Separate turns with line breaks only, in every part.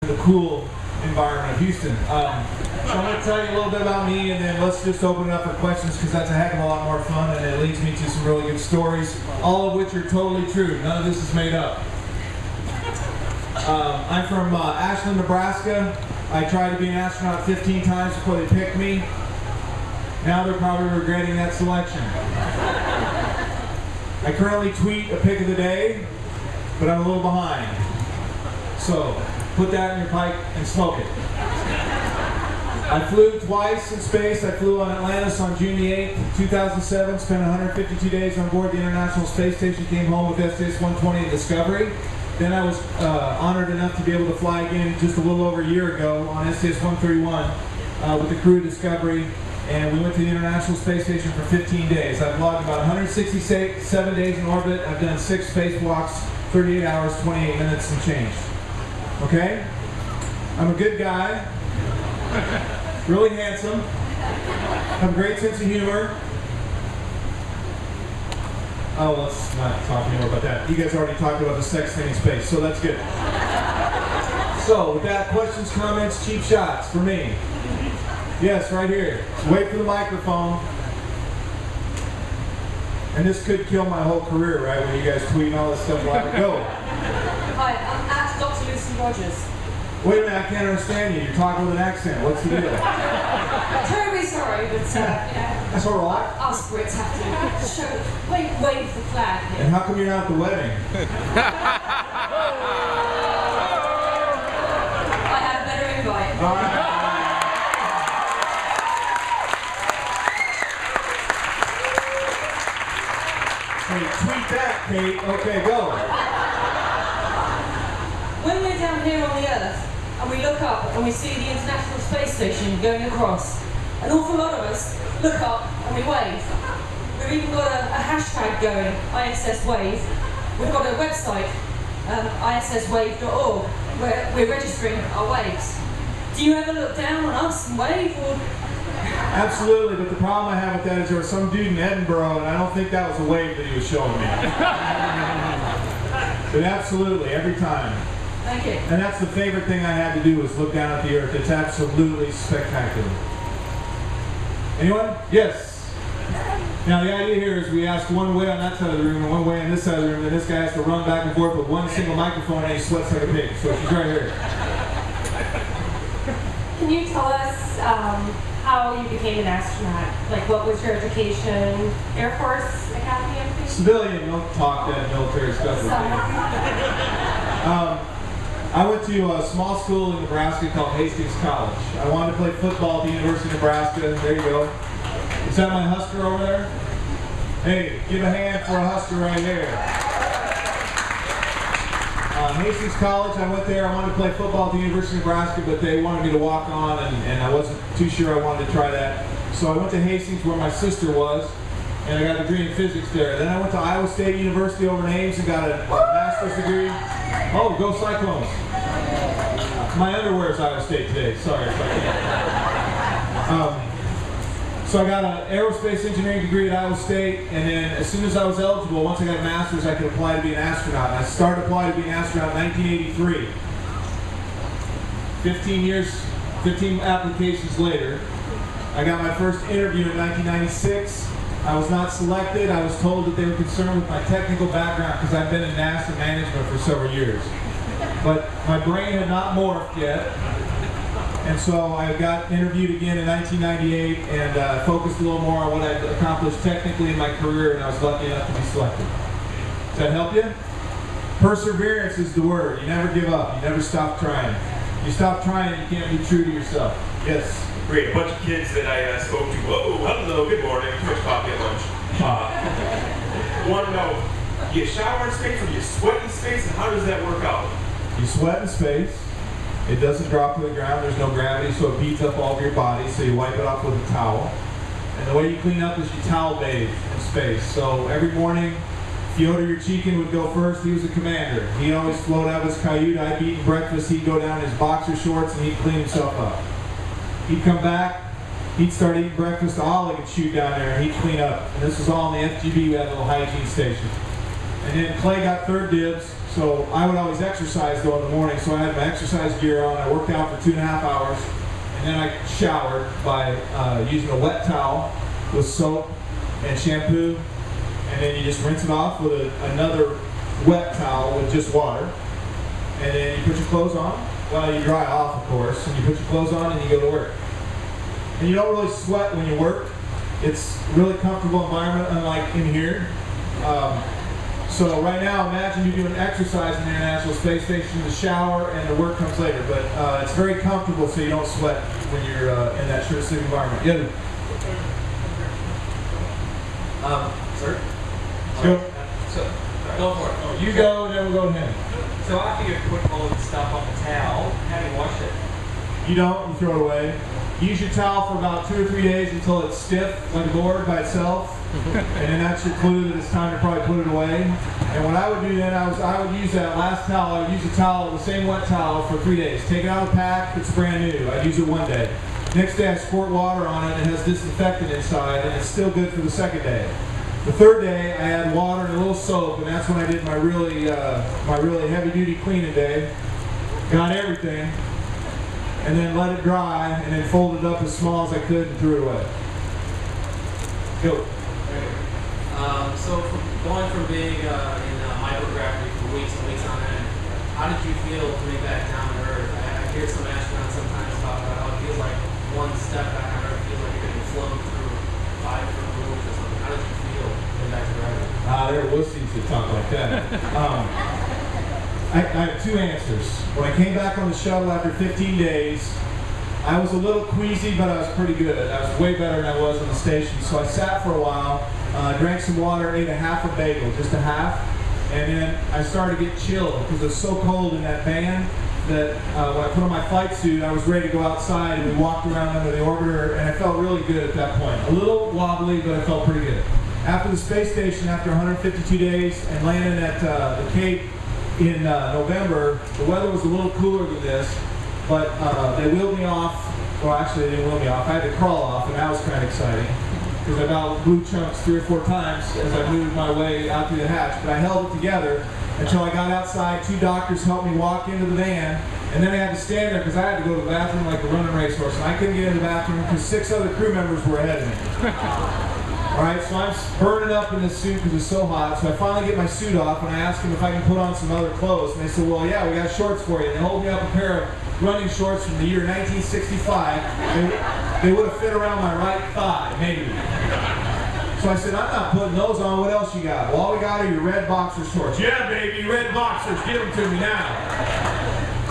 the cool environment of Houston. So I'm going to tell you a little bit about me, and then let's just open it up for questions, because that's a heck of a lot more fun, and it leads me to some really good stories, all of which are totally true. None of this is made up. I'm from Ashland, Nebraska. I tried to be an astronaut 15 times before they picked me. Now they're probably regretting that selection. I currently tweet a pic of the day, but I'm a little behind. So, put that in your pipe and smoke it. I flew twice in space. I flew on Atlantis on June the 8th, 2007, spent 152 days on board the International Space Station, came home with STS-120 and Discovery. Then I was honored enough to be able to fly again just a little over a year ago on STS-131 with the crew of Discovery. And we went to the International Space Station for 15 days. I've logged about 167 days in orbit. I've done 6 spacewalks, 38 hours, 28 minutes and change. Okay? I'm a good guy, really handsome, have a great sense of humor. Oh, let's not talk anymore about that. You guys already talked about the sex thing in space, so that's good. So, with that, questions, comments, cheap shots for me. Yes, right here. So wait for the microphone. And this could kill my whole career, right? When you guys tweet and all this stuff. Well, go.
Hi, I'm at Dr. Lucy Rogers.
Wait a minute, I can't understand you. You're talking with an accent. What's the deal?
Terribly sorry, but
That's all right.
Us Brits have to show, wave the flag here.
And how come you're not at the wedding?
I had a better invite.
All right. Hey, tweet that, Kate. Okay, go.
When we're down here on the Earth, and we look up and we see the International Space Station going across, an awful lot of us look up and we wave. We've even got a hashtag going, ISS Wave. We've got a website, isswave.org, where we're registering our waves. Do you ever look down on us and wave? Or?
Absolutely, but the problem I have with that is there was some dude in Edinburgh, and I don't think that was a wave that he was showing me. But absolutely, every time.
Thank you.
And that's the favorite thing I had to do, was look down at the Earth. It's absolutely spectacular. Anyone? Yes. Now the idea here is we ask one way on that side of the room and one way on this side of the room, and this guy has to run back and forth with one single microphone, and he sweats like a pig. So she's right here.
Can you tell us how you became an astronaut? Like, what was your education? Air Force Academy, I think?
Civilian, don't talk that military stuff with me. I went to a small school in Nebraska called Hastings College. I wanted to play football at the University of Nebraska. There you go. Is that my Husker over there? Hey, give a hand for a Husker right here. Hastings College, I went there. I wanted to play football at the University of Nebraska, but they wanted me to walk on, and I wasn't too sure I wanted to try that. So I went to Hastings, where my sister was, and I got a degree in physics there. Then I went to Iowa State University over in Ames and got a master's degree. Oh, go Cyclones. My underwear is Iowa State today. Sorry if I can't. So I got an aerospace engineering degree at Iowa State, and then as soon as I was eligible, once I got a master's, I could apply to be an astronaut. And I started applying to be an astronaut in 1983. 15 applications later, I got my first interview in 1996. I was not selected. I was told that they were concerned with my technical background because I've been in NASA management for several years. But my brain had not morphed yet. And so I got interviewed again in 1998 and focused a little more on what I'd accomplished technically in my career, and I was lucky enough to be selected. Does that help you? Perseverance is the word. You never give up. You never stop trying. You stop trying, you can't be true to yourself. Yes?
Great. A bunch of kids that I spoke to. Whoa, hello, good morning. Too much coffee at lunch. Want to know, you shower in space or you sweat in space, and how does that work out?
You sweat in space. It doesn't drop to the ground. There's no gravity, so it beats up all of your body, so you wipe it off with a towel. And the way you clean up is you towel bathe in space. So every morning, Fyodor Yurchikhin would go first. He was a commander. He'd always float out of his kayuta. I'd be eating breakfast. He'd go down in his boxer shorts, and he'd clean himself up. He'd come back. He'd start eating breakfast. Ollie would shoot down there, and he'd clean up. And this was all in the FGB. We had a little hygiene station. And then Clay got third dibs. So I would always exercise though in the morning, so I had my exercise gear on. I worked out for 2.5 hours, and then I showered by using a wet towel with soap and shampoo, and then you just rinse it off with another wet towel with just water, and then you put your clothes on. Well, you dry off, of course, and you put your clothes on and you go to work. And you don't really sweat when you work. It's a really comfortable environment, unlike in here. So right now, imagine you're doing exercise in the International Space Station, the shower, and the work comes later. But it's very comfortable, so you don't sweat when you're in that sort of environment. Yeah.
Sir?
Go.
So, go for it.
You go, and then we'll go to him.
So after you put all the stuff on the towel, how do you wash it?
You don't, you throw it away. Use your towel for about 2 or 3 days until it's stiff, like a board by itself. And then that's your clue that it's time to probably put it away. And what I would do then, I would use that last towel, I would use the towel, the same wet towel for 3 days. Take it out of the pack, it's brand new. I'd use it 1 day. Next day I squirt water on it and it has disinfectant inside, and it's still good for the 2nd day. The 3rd day I add water and a little soap, and that's when I did my really heavy duty cleaning day. Got everything. And then let it dry, and then folded it up as small as I could and threw it away. Go.
So going from being in microgravity for weeks and weeks on end, how did you feel coming back down to Earth? I hear some astronauts sometimes talk about how it feels like one step back on Earth feels like you're getting flown through 5 different rooms or something. How did you feel coming back to gravity?
There are wussies that talk like that. I have 2 answers. When I came back on the shuttle after 15 days, I was a little queasy, but I was pretty good. I was way better than I was on the station. So I sat for a while, drank some water, ate a half a bagel, just a half, and then I started to get chilled because it was so cold in that van that when I put on my flight suit, I was ready to go outside, and we walked around under the orbiter, and I felt really good at that point. A little wobbly, but I felt pretty good. After the space station, after 152 days, and landing at the Cape in November, the weather was a little cooler than this, but they wheeled me off. Well, actually, they didn't wheel me off. I had to crawl off, and that was kind of exciting because I about blew chunks 3 or 4 times as I moved my way out through the hatch. But I held it together until I got outside. 2 doctors helped me walk into the van, and then I had to stand there because I had to go to the bathroom like a running racehorse, and I couldn't get in the bathroom because 6 other crew members were ahead of me. Alright, so I'm burning up in this suit because it's so hot, so I finally get my suit off, and I ask them if I can put on some other clothes, and they said, well, yeah, we got shorts for you. And they hold me up a pair of running shorts from the year 1965. They would have fit around my right thigh, maybe. So I said, I'm not putting those on. What else you got? Well, all we got are your red boxer shorts. Yeah, baby, red boxers. Give them to me now.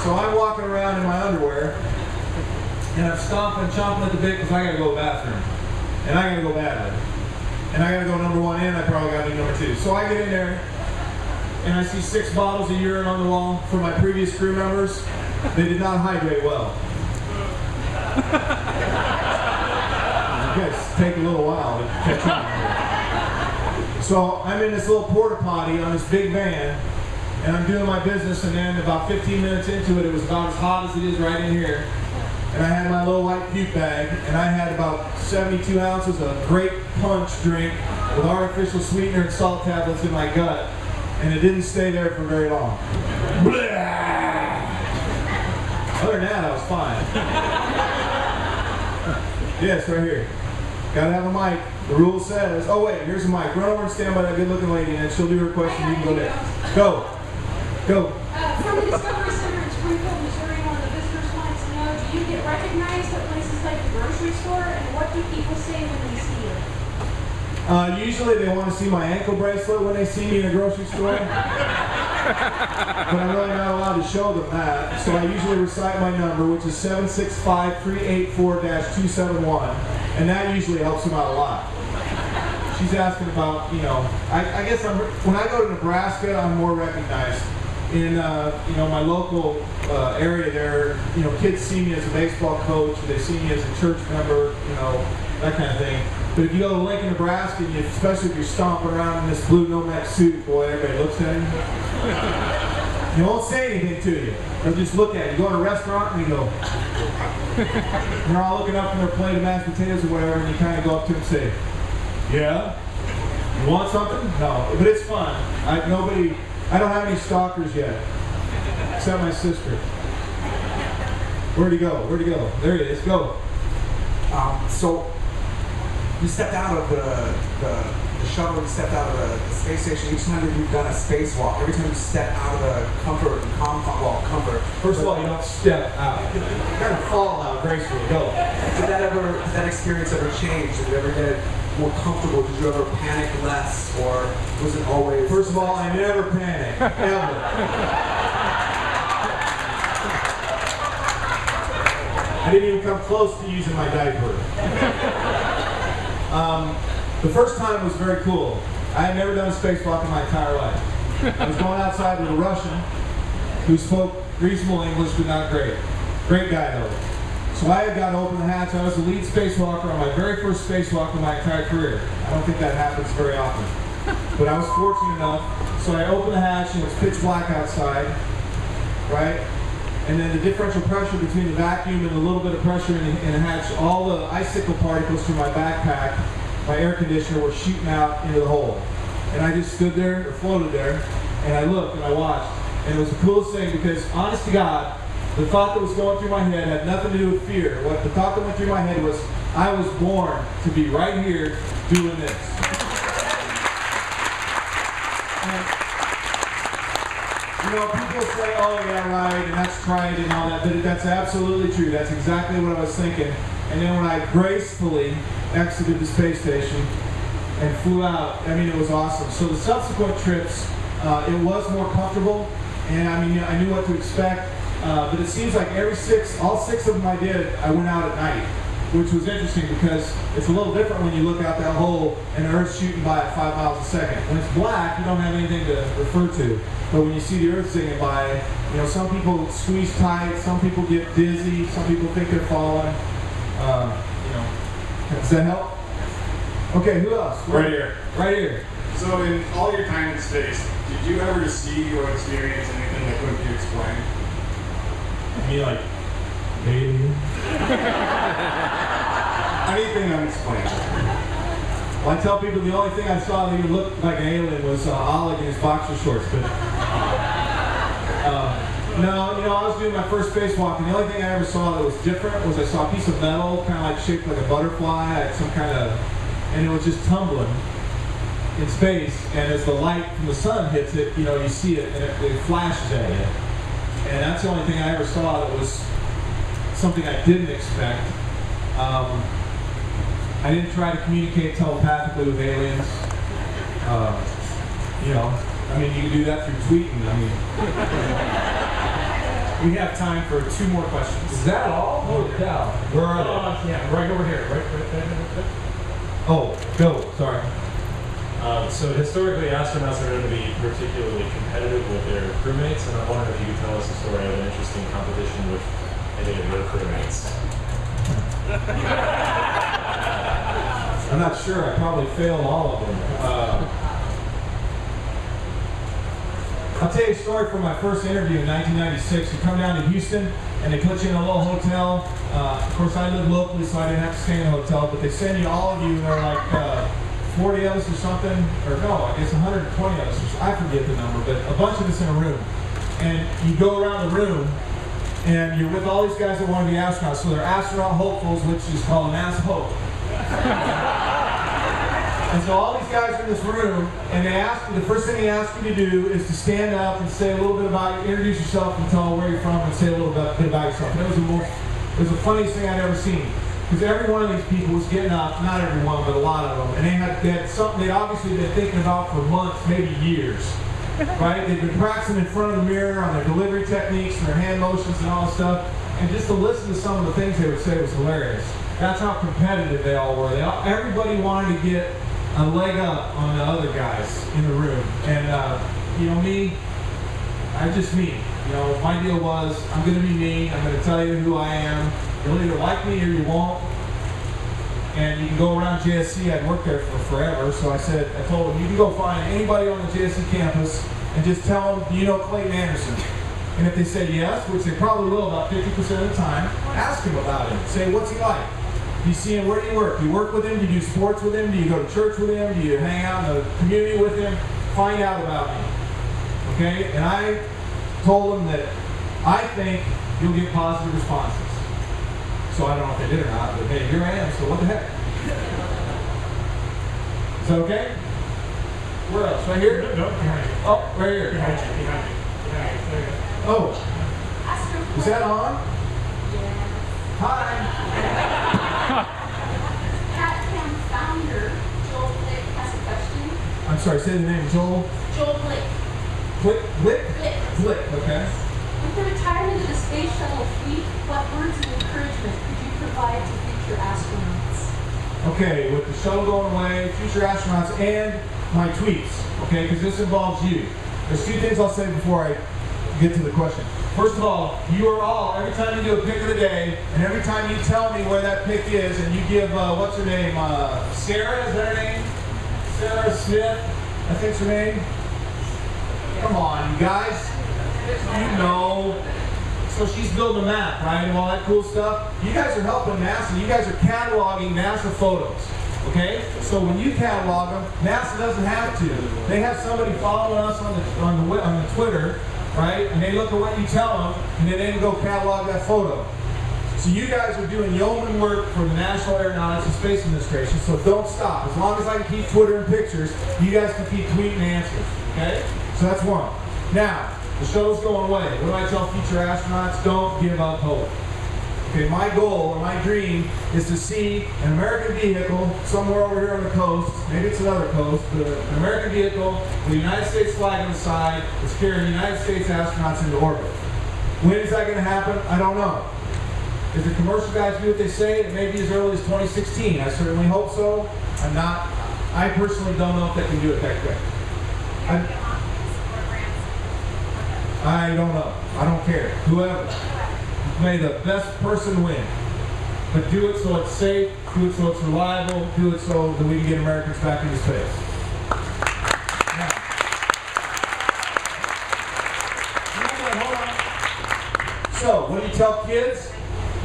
So I'm walking around in my underwear, and I'm stomping, chomping at the bit because I got to go to the bathroom. And I got to go badly. And I gotta go number 1 in, I probably gotta do number 2. So I get in there, and I see 6 bottles of urine on the wall from my previous crew members. They did not hydrate well. You guys take a little while to catch on. So I'm in this little porta potty on this big van, and I'm doing my business, and then about 15 minutes into it, it was about as hot as it is right in here. And I had my little white puke bag, and I had about 72 ounces of grape punch drink with artificial sweetener and salt tablets in my gut, and it didn't stay there for very long. Other than that, I was fine. Yes, right here. Gotta have a mic. The rule says, oh wait, here's a mic. Run over and stand by that good-looking lady, and then she'll do her question. You can go next. Go. Go.
From the Discovery Center in Springfield, Missouri, one of the visitors wanted to know, do you get recognized at places like the grocery store, and what do people say when they see you?
Usually they want to see my ankle bracelet when they see me in a grocery store. But I'm really not allowed to show them that. So I usually recite my number, which is 765-384-271. And that usually helps them out a lot. She's asking about, I guess when I go to Nebraska, I'm more recognized. In my local area there, kids see me as a baseball coach, or they see me as a church member, that kind of thing. But if you go to Lincoln, Nebraska, and especially if you're stomping around in this blue Nomex suit, boy, everybody looks at you. They won't say anything to you. They'll just look at you. You go to a restaurant and you go. They're all looking up from their plate of mashed potatoes or whatever, and you kind of go up to them and say, "Yeah, you want something?" No, but it's fun. I I don't have any stalkers yet, except my sister. Where'd he go? Where'd he go? There he is. Go.
So you stepped out of the shuttle, you stepped out of the space station. Each time that you've done a spacewalk, every time you step out of the comfort and comfort.
First of all, you don't step out. You kind of fall out gracefully. Go.
Did that experience ever change? Did you ever get more comfortable? Did you ever panic less, or was it always?
First of all, I never panic, ever. I didn't even come close to using my diaper. The first time was very cool. I had never done a spacewalk in my entire life. I was going outside with a Russian who spoke reasonable English, but not great. Great guy though. So I had got to open the hatch. I was the lead spacewalker on my very first spacewalk in my entire career. I don't think that happens very often. But I was fortunate enough. So I opened the hatch and it was pitch black outside, right? And then the differential pressure between the vacuum and a little bit of pressure in the hatch, all the icicle particles from my backpack, my air conditioner, were shooting out into the hole. And I just stood there, or floated there, and I looked and I watched. And it was the coolest thing because, honest to God, the thought that was going through my head had nothing to do with fear. What the thought that went through my head was, I was born to be right here doing this. And, you know, people say, oh yeah, right, and that's trite and all that, but that's absolutely true. That's exactly what I was thinking. And then when I gracefully exited the space station and flew out, I mean, it was awesome. So the subsequent trips, it was more comfortable, and I mean, I knew what to expect, but it seems like all six of them I did, I went out at night, which was interesting because it's a little different when you look out that hole and the Earth's shooting by at 5 miles a second. When it's black, you don't have anything to refer to. But when you see the Earth singing by, you know, some people squeeze tight, some people get dizzy, some people think they're falling. You know, does that help? Okay, who else?
Right here.
Right here.
So in all your time in space, did you ever see or experience anything that couldn't be explained?
I mean, like, alien?
Anything unexplained.
Well, I tell people the only thing I saw that even looked like an alien was Oleg in his boxer shorts. But no, you know, I was doing my first spacewalk, and the only thing I ever saw that was different was I saw a piece of metal, kind of like shaped like a butterfly, had some kind of, and it was just tumbling in space. And as the light from the sun hits it, you know, you see it, and it flashes at you. And that's the only thing I ever saw that was something I didn't expect. I didn't try to communicate telepathically with aliens. You know, I mean, you can do that through tweeting. I mean,
we have time for 2 more questions.
Is that all? Holy cow! Where are they?
Yeah, right over here. Right.
Oh, go. Sorry.
So historically, astronauts are known to be particularly competitive with their crewmates, and I wondered if you could tell us a story of an interesting competition with any of your crewmates.
I'm not sure. I probably failed all of them. I'll tell you a story from my first interview in 1996. You come down to Houston, and they put you in a little hotel. Of course, I live locally, so I didn't have to stay in a hotel, but they send you, all of you, there are like 40 of us or something, or no, I guess 120 of us, I forget the number, but a bunch of us in a room. And you go around the room, and you're with all these guys that want to be astronauts. So they're astronaut hopefuls, which is called an ass hope. And so all these guys are in this room, and they ask you, the first thing they ask you to do is to stand up and say a little bit about, introduce yourself and tell them where you're from and say a little bit about yourself. And it was the funniest thing I'd ever seen. Because every one of these people was getting up, not everyone, but a lot of them, and they had something they'd obviously been thinking about for months, maybe years. Right? They'd been practicing in front of the mirror on their delivery techniques and their hand motions and all that stuff. And just to listen to some of the things they would say was hilarious. That's how competitive they all were. Everybody wanted to get a leg up on the other guys in the room. And, you know, me, I'm just me. You know, my deal was, I'm going to be me. I'm going to tell you who I am. You'll either like me or you won't. And you can go around JSC. I'd worked there for forever. So I told them, you can go find anybody on the JSC campus and just tell them, do you know Clayton Anderson? And if they say yes, which they probably will about 50% of the time, ask him about him. Say, what's he like? Do you see him? Where do you work? Do you work with him? Do you do sports with him? Do you go to church with him? Do you hang out in the community with him? Find out about me. Okay? And I told them that I think you'll get positive responses. So I don't know if they did or not, but hey, here I am, so what the heck? Is that okay? Where else? Right here?
No, behind you.
Oh, right here.
Behind you. Behind you. Behind you. There you go.
Oh,
Astronaut.
is that on?
Yes.
Hi.
CatCam founder Joel Blick has a question.
I'm sorry, say the name, Joel.
Joel Blick.
Blick? Blick?
Blick.
Blick, okay.
With the retirement of the space shuttle fleet, what words of encouragement could you provide to future astronauts?
Okay, with the shuttle going away, future astronauts, and my tweets, okay, because this involves you. There's two things I'll say before I get to the question. First of all, you are all, every time you do a pick of the day, and every time you tell me where that pick is, and you give, what's her name, Sarah, is that her name? Sarah Smith, I think's her name. Come on, you guys. You know. So she's building a map, right, and all that cool stuff. You guys are helping NASA. You guys are cataloging NASA photos, okay? So when you catalog them, NASA doesn't have to. They have somebody following us on the Twitter, right? And they look at what you tell them, and then they go catalog that photo. So you guys are doing yeoman work for the National Aeronautics and Space Administration, so don't stop. As long as I can keep Twitter and pictures, you guys can keep tweeting answers, okay? So that's one. Now, the shuttle's going away. What do I tell future astronauts? Don't give up hope. Okay, my goal or my dream is to see an American vehicle somewhere over here on the coast, maybe it's another coast, but an American vehicle with the United States flag on the side that's carrying United States astronauts into orbit. When is that going to happen? I don't know. If the commercial guys do what they say, it may be as early as 2016. I certainly hope so. I personally don't know if they can do it that quick. I don't know. I don't care. Whoever. May the best person win. But do it so it's safe, do it so it's reliable, do it so that we can get Americans back into space. Now, hold on. So, what do you tell kids?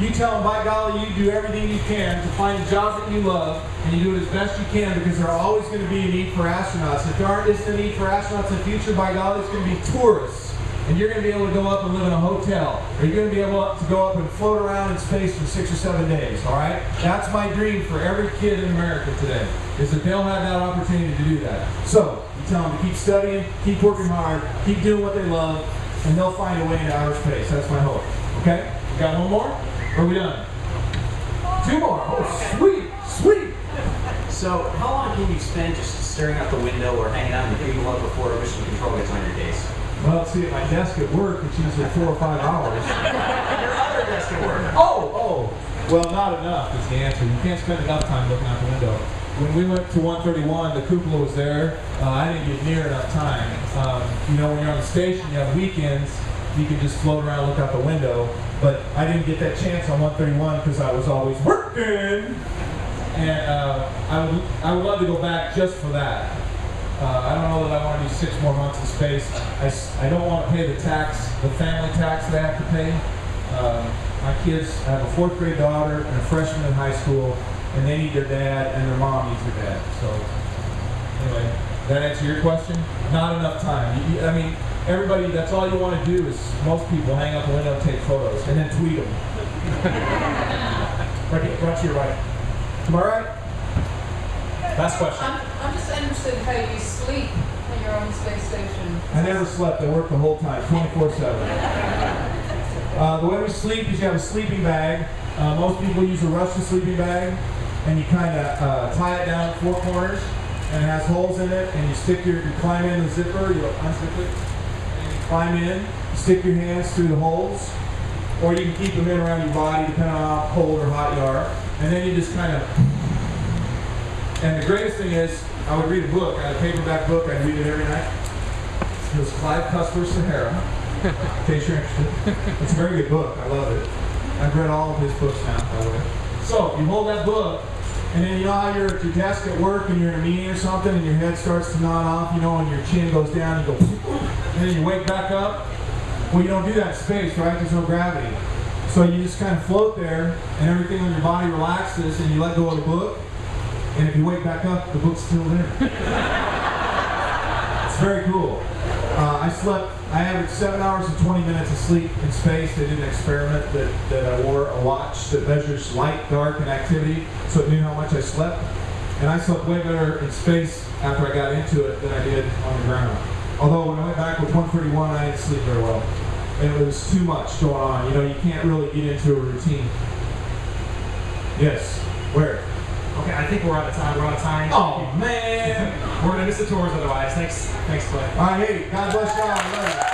You tell them, by golly, you do everything you can to find a job that you love, and you do it as best you can, because there's always going to be a need for astronauts. If there isn't a need for astronauts in the future, by golly, it's going to be tourists. And you're going to be able to go up and live in a hotel. Or you're going to be able to go up and float around in space for 6 or 7 days, all right? That's my dream for every kid in America today, is that they'll have that opportunity to do that. So, you tell them to keep studying, keep working hard, keep doing what they love, and they'll find a way into outer space. That's my hope. Okay? We got one more? Or are we done? 2 more. Oh, sweet, sweet.
So, how long can you spend just staring out the window or hanging out in the cubicle before mission control gets on your case?
Well, see, at my desk at work, it's usually 4 or 5 hours.
Your other desk at work.
Oh! Well, not enough is the answer. You can't spend enough time looking out the window. When we went to 131, the cupola was there. I didn't get near enough time. You know, when you're on the station, you have weekends, you can just float around, look out the window. But I didn't get that chance on 131 because I was always working. And I would love to go back just for that. I don't know that I want to do 6 more months in space. I don't want to pay the tax, the family tax that I have to pay. My kids, I have a 4th grade daughter and a freshman in high school, and they need their dad, and their mom needs their dad. So, anyway, that answer your question? Not enough time. I mean, everybody, that's all you want to do is, most people hang out the window and take photos, and then tweet them. right to your right. Am I right? Last question.
I'm just interested in how you sleep when you're on the space station.
I never slept. I worked the whole time, 24/7. The way we sleep is you have a sleeping bag. Most people use a Russian sleeping bag, and you kind of tie it down at 4 corners, and it has holes in it, and you climb in the zipper, you unzip it, and you climb in, you stick your hands through the holes, or you can keep them in around your body, depending on how cold or hot you are, and then you just kind of. And the greatest thing is, I would read a book, I had a paperback book, I'd read it every night. It was Clive Cussler's Sahara, in case you're interested. It's a very good book, I love it. I've read all of his books now, by the way. So, you hold that book, and then you know how you're at your desk at work and you're in a meeting or something and your head starts to nod off, you know, and your chin goes down, you go, and then you wake back up. Well, you don't do that in space, right? There's no gravity. So you just kind of float there, and everything on your body relaxes, and you let go of the book. And if you wake back up, the book's still there. It's very cool. I averaged 7 hours and 20 minutes of sleep in space. They did an experiment that I wore a watch that measures light, dark, and activity, so it knew how much I slept. And I slept way better in space after I got into it than I did on the ground. Although when I went back with 131, I didn't sleep very well. And it was too much going on. You know, you can't really get into a routine. Yes. Where?
Okay, I think we're out of time. We're out of time.
Oh, man.
We're going to miss the tours otherwise. Thanks, Clay.
All right, hey, God bless y'all.